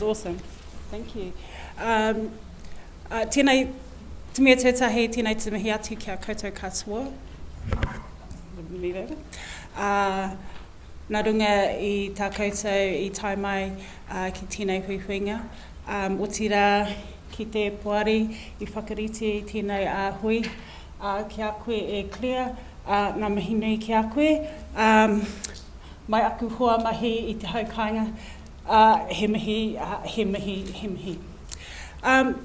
was awesome. Thank you. Tēnei, te mea tētahi, tēnei te mihi atu kia koutou katoa. Nā runga i tā koutou i tai mai ki tēnei huihuinga. O tira ki te poari i whakarite tēnei hui ki a koe e Claire, ngā mihi nui ki a koe. Mai aku hoa mahi i te haukainga, he mihi.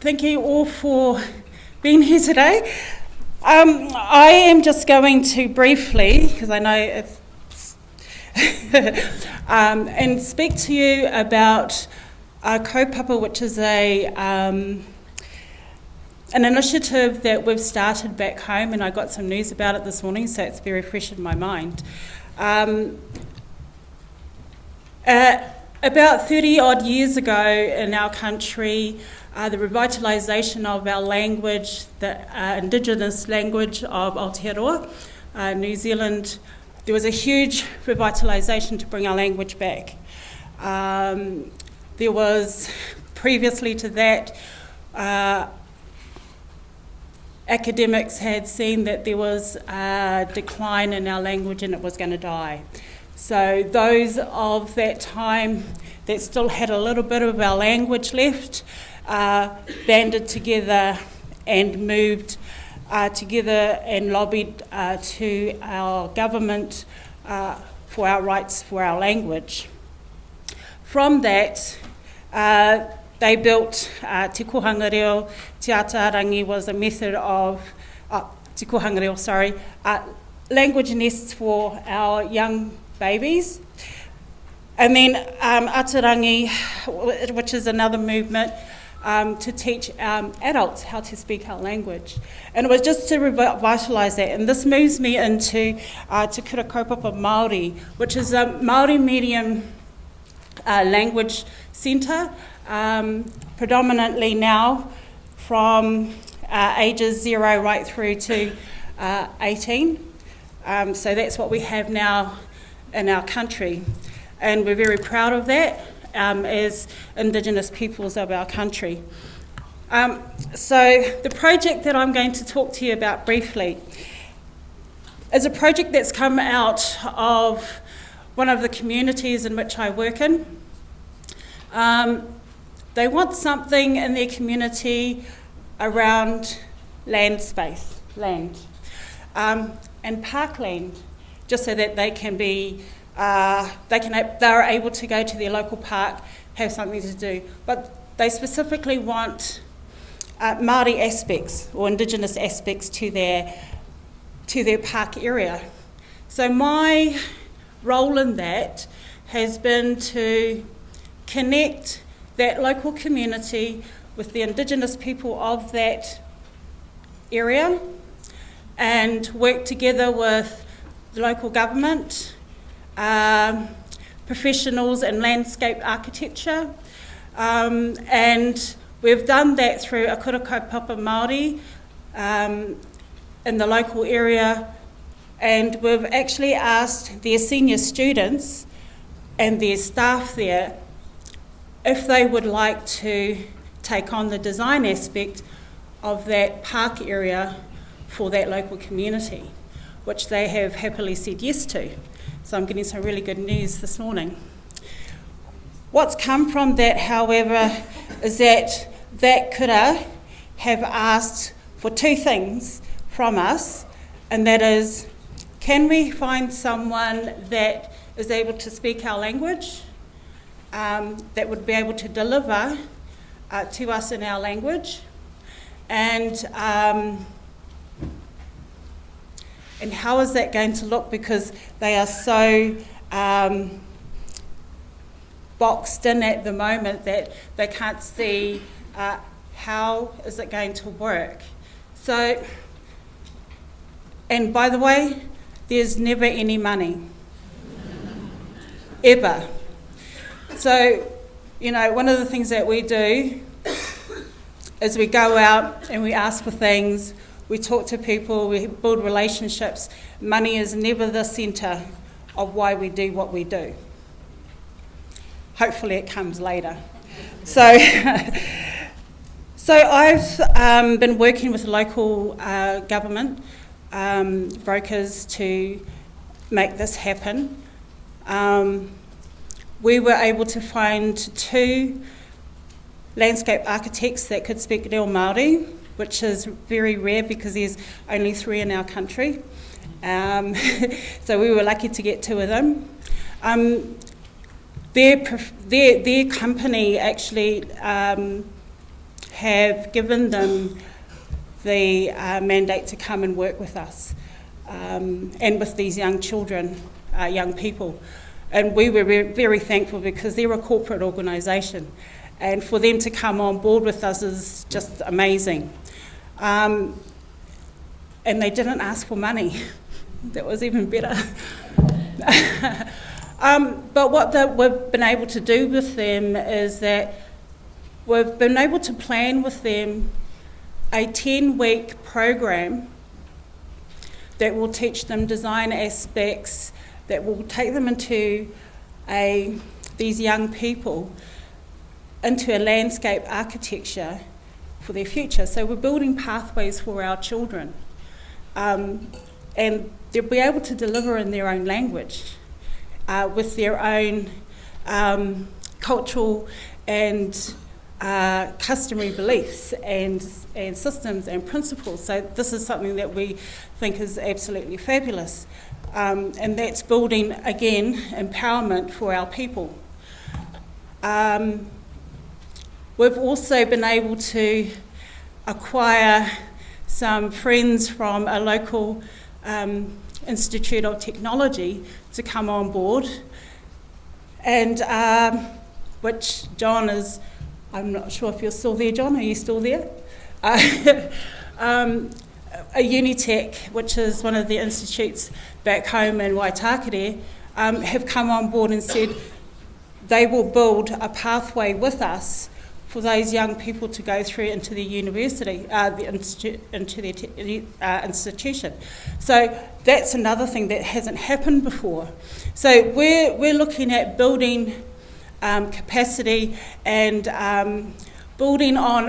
Thank you all for being here today. I am just going to briefly, because I know it's and speak to you about kaupapa, which is an initiative that we've started back home, and I got some news about it this morning, so it's very fresh in my mind. About 30 odd years ago in our country, the revitalisation of our language, the indigenous language of Aotearoa, New Zealand, there was a huge revitalisation to bring our language back. There was, previously to that, academics had seen that there was a decline in our language and it was going to die. So those of that time that still had a little bit of our language left banded together and moved together and lobbied to our government for our rights for our language. From that, they built te kohanga reo. Te ātārangi was a method of, te kohanga reo, sorry, language nests for our young babies. And then ātārangi, which is another movement, to teach adults how to speak our language. And it was just to revitalise that. And this moves me into Te Kura Kaupapa Māori, which is a Māori medium language centre, predominantly now from ages 0 right through to 18. So that's what we have now in our country. And we're very proud of that as Indigenous peoples of our country. So the project that I'm going to talk to you about briefly is a project that's come out of one of the communities in which I work in. They want something in their community around land space, and parkland, just so that they can be, they're able to go to their local park, have something to do. But they specifically want Māori aspects or Indigenous aspects to their park area. So my role in that has been to connect that local community with the Indigenous people of that area and work together with the local government, professionals in landscape architecture, and we've done that through a kura kaupapa Māori in the local area, and we've actually asked their senior students and their staff there if they would like to take on the design aspect of that park area for that local community, which they have happily said yes to. So I'm getting some really good news this morning. What's come from that, however, is that kura have asked for two things from us, and that is, can we find someone that is able to speak our language, that would be able to deliver to us in our language, and how is that going to look, because they are so boxed in at the moment that they can't see how is it going to work. So, and by the way, there's never any money, ever. So, you know, one of the things that we do is we go out and we ask for things, we talk to people, we build relationships. Money is never the centre of why we do what we do. Hopefully it comes later. So, so I've been working with local government brokers to make this happen. We were able to find 2 landscape architects that could speak Reo Māori, which is very rare because there's only 3 in our country. So we were lucky to get 2 of them. Their company actually have given them the mandate to come and work with us and with these young children, young people. And we were very thankful because they're a corporate organisation, and for them to come on board with us is just amazing. And they didn't ask for money. That was even better. But what we've been able to do with them is that we've been able to plan with them a 10-week program that will teach them design aspects, that will take them into these young people into a landscape architecture for their future. So we're building pathways for our children, and they'll be able to deliver in their own language, with their own cultural and customary beliefs and systems and principles. So this is something that we think is absolutely fabulous. And that's building, again, empowerment for our people. We've also been able to acquire some friends from a local Institute of Technology to come on board, and which John is, I'm not sure if you're still there, John, are you still there? A Unitech, which is one of the institutes back home in Waitakere, have come on board and said they will build a pathway with us for those young people to go through into the university, into the institution. So that's another thing that hasn't happened before. So we're looking at building capacity and building on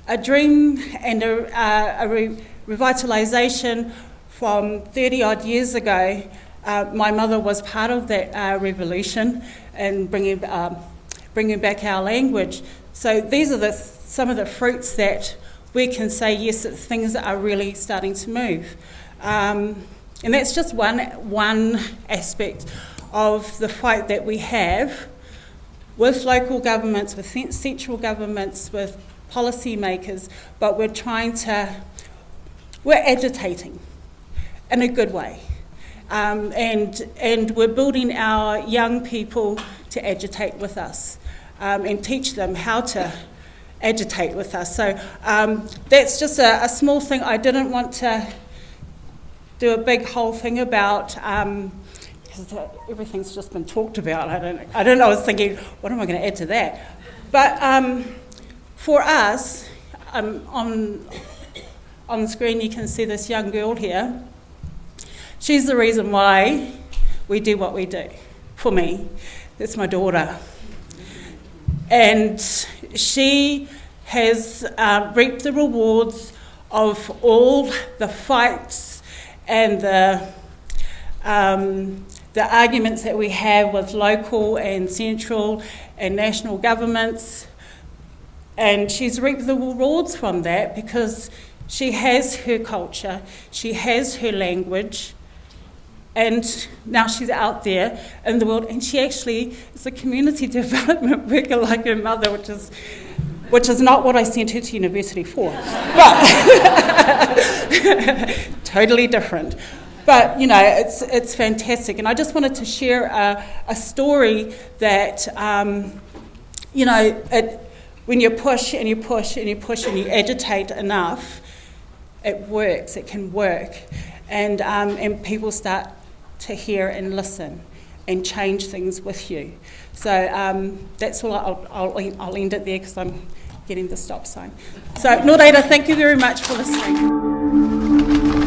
a dream and a revitalisation from 30 odd years ago. My mother was part of that revolution and bringing back our language. So these are some of the fruits that we can say, yes, that things are really starting to move. And that's just one aspect of the fight that we have with local governments, with central governments, with policymakers, but we're agitating in a good way. And we're building our young people to agitate with us, and teach them how to agitate with us. So that's just a small thing. I didn't want to do a big whole thing about, because everything's just been talked about. I don't know, I was thinking, what am I going to add to that? But for us, on the screen you can see this young girl here. She's the reason why we do what we do. For me, that's my daughter. And she has reaped the rewards of all the fights and the arguments that we have with local and central and national governments. And she's reaped the rewards from that because she has her culture, she has her language, and now she's out there in the world, and she actually is a community development worker like her mother, which is not what I sent her to university for, but totally different. But you know, it's fantastic, and I just wanted to share a story that you know, when you push and you push and you push and you agitate enough, it works. It can work, and people start to hear and listen and change things with you. So that's all. I'll end it there because I'm getting the stop sign. So, Nō reira, thank you very much for listening.